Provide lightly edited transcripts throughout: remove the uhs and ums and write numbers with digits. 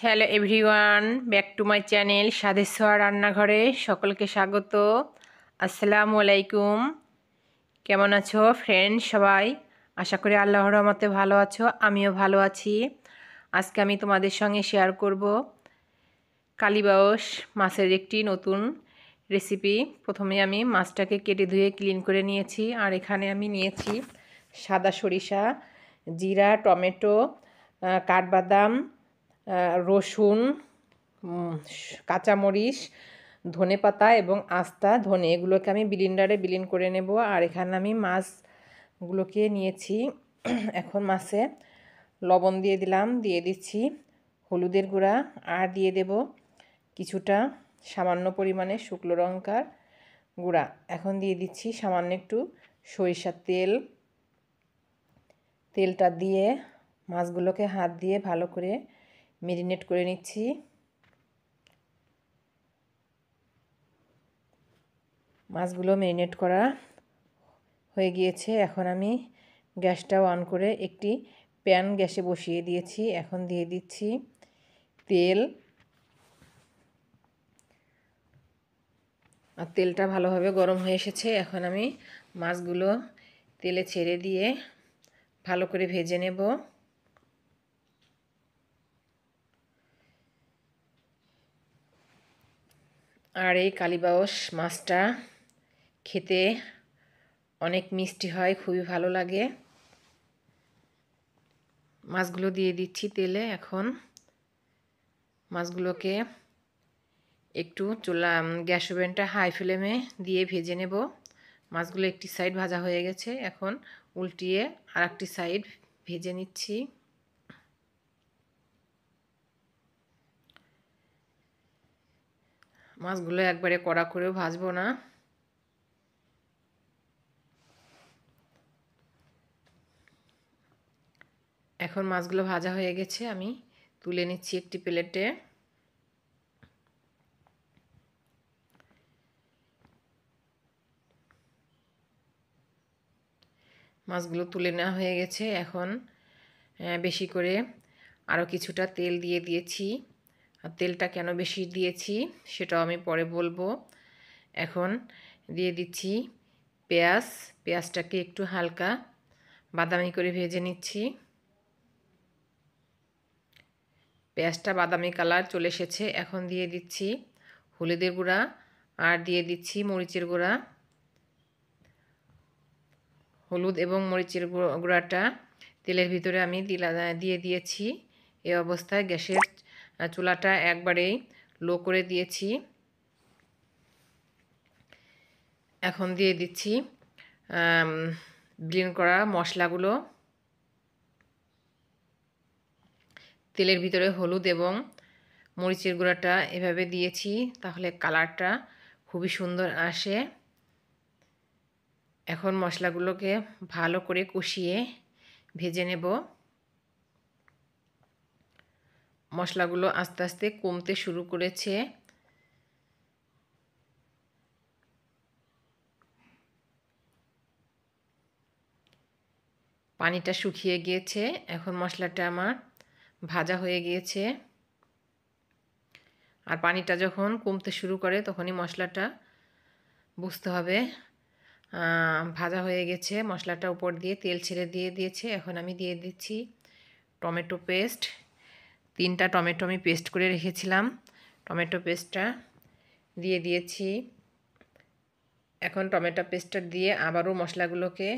Hello everyone, back to my channel স্বাদের ছোঁয়া রান্নাঘরে সকলকে স্বাগত। আসসালামু আলাইকুম। কেমন আছো ফ্রেন্ড সবাই? আশা করি আল্লাহর রহমতে ভালো আছো, আমিও ভালো আছি। আজকে আমি তোমাদের সঙ্গে শেয়ার করব কালীবাউস মাছের একটি নতুন রেসিপি। প্রথমে আমি মাছটাকে কেটে ধুয়ে ক্লিন করে নিয়েছি, আর এখানে আমি নিয়েছি সাদা সরিষা, জিরা, টমেটো, কাঠবাদাম, রসুন, কাঁচামরিচ, ধনেপাতা এবং আস্তা ধনে, এগুলোকে আমি ব্লেন্ডারে ব্লেন্ড করে নেব। আর এখানে আমি মাছগুলোকে নিয়েছি। এখন মাছে লবণ দিয়ে দিলাম, দিয়ে দিচ্ছি হলুদের গুঁড়া, আর দিয়ে দেব কিছুটা সামান্য পরিমাণে শুকনো লঙ্কার গুঁড়া। এখন দিয়ে দিচ্ছি সামান্য একটু সরিষার তেল। তেলটা দিয়ে মাছগুলোকে হাত দিয়ে ভালো করে মেরিনেট করে নিচ্ছি। মাছগুলো মেরিনেট করা হয়ে গিয়েছে। এখন আমি গ্যাসটা অন করে একটি প্যান গ্যাসে বসিয়ে দিয়েছি। এখন দিয়ে দিচ্ছি তেল, আর তেলটা ভালোভাবে গরম হয়ে এসেছে। এখন আমি মাছগুলো তেলে ছেড়ে দিয়ে ভালো করে ভেজে নেব। আর এই কালীবাউস মাছটা খেতে অনেক মিষ্টি হয়, খুবই ভালো লাগে। মাছগুলো দিয়ে দিচ্ছি তেলে। এখন মাছগুলোকে একটু গ্যাস ওভেনটা হাই ফ্লেমে দিয়ে ভেজে নেব। মাছগুলো একটি সাইড ভাজা হয়ে গেছে, এখন উল্টিয়ে আর একটি সাইড ভেজে নিচ্ছি। মাছগুলো একবারে কড়া করেও ভাজবো না। এখন মাছগুলো ভাজা হয়ে গেছে, আমি তুলে নিচ্ছি একটি প্লেটে। মাছগুলো তুলে নেওয়া হয়ে গেছে। এখন বেশি করে আরও কিছুটা তেল দিয়ে দিয়েছি। আর তেলটা কেন বেশি দিয়েছি সেটাও আমি পরে বলবো। এখন দিয়ে দিচ্ছি পেঁয়াজ। পেঁয়াজটাকে একটু হালকা বাদামি করে ভেজে নিচ্ছি। পেঁয়াজটা বাদামি কালার চলে এসেছে। এখন দিয়ে দিচ্ছি হলুদের গুঁড়া, আর দিয়ে দিচ্ছি মরিচের গুঁড়া। হলুদ এবং মরিচের গুঁড়াটা তেলের ভিতরে আমি দিয়ে দিয়েছি। এই অবস্থায় গ্যাসের চুলাটা একবারেই লো করে দিয়েছি। এখন দিয়ে দিচ্ছি ব্লেন্ড করা মশলাগুলো। তেলের ভিতরে হলুদ এবং মরিচের গুঁড়াটা এভাবে দিয়েছি, তাহলে কালারটা খুবই সুন্দর আসে। এখন মশলাগুলোকে ভালো করে কষিয়ে ভেজে নেব। মশলাগুলো আস্তে আস্তে কমতে শুরু করেছে। পানিটা শুকিয়ে গিয়েছে। এখন মশলাটা আমার ভাজা হয়ে গিয়েছে। আর পানিটা যখন কমতে শুরু করে তখনই মশলাটা বুঝতে হবে ভাজা হয়ে গেছে। মশলাটা উপর দিয়ে তেল ছেড়ে দিয়েছে। এখন আমি দিয়ে দিচ্ছি টমেটো পেস্ট। 3টা টমেটো আমি পেস্ট করে রেখেছিলাম, টমেটো পেস্টটা দিয়ে দিয়েছি। এখন টমেটো পেস্টটা দিয়ে আবারও মশলাগুলোকে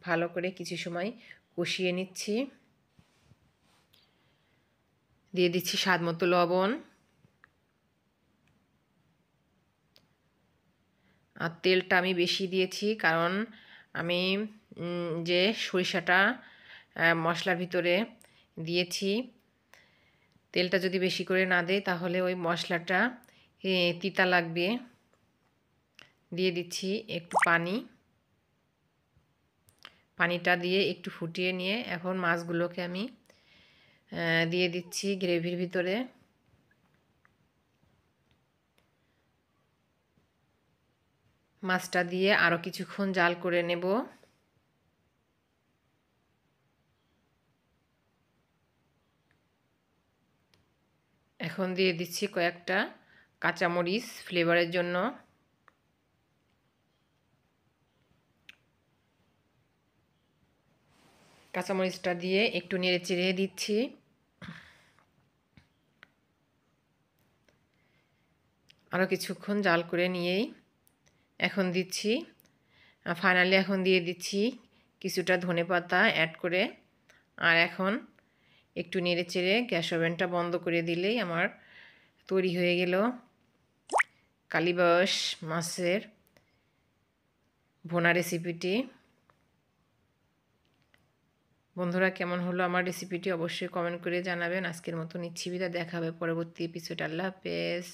ভালো করে কিছু সময় কষিয়ে নিচ্ছি। দিয়ে দিচ্ছি স্বাদ মতো লবণ। আর তেলটা আমি বেশি দিয়েছি, কারণ আমি যে সরিষাটা মশলার ভিতরে দিয়েছি, তেলটা যদি বেশি করে না দেয় তাহলে ওই মশলাটা তিতা লাগবে। দিয়ে দিচ্ছি একটু পানিটা দিয়ে একটু ফুটিয়ে নিয়ে এখন মাছগুলোকে আমি দিয়ে দিচ্ছি গ্রেভির ভিতরে। মাছটা দিয়ে আরও কিছুক্ষণ জাল করে নেব। এখন দিয়ে দিচ্ছি কয়েকটা কাঁচামরিচ ফ্লেভারের জন্য। কাঁচামরিচটা দিয়ে একটু নেড়ে চেড়ে দিচ্ছি। আরও কিছুক্ষণ জাল করে নিয়েই এখন দিচ্ছি ফাইনালি এখন দিয়ে দিচ্ছি কিছুটা ধনেপাতা অ্যাড করে। আর এখন একটু নেড়ে চেড়ে গ্যাস ওভেনটা বন্ধ করে দিলেই আমার তৈরি হয়ে গেল কালীবাউশ মাছের ভুনা রেসিপিটি। বন্ধুরা, কেমন হলো আমার রেসিপিটি অবশ্যই কমেন্ট করে জানাবেন। আজকের মতো নিচ্ছি বিদায়, দেখা হবে পরবর্তী এপিসোড। আল্লাহ হাফেজ।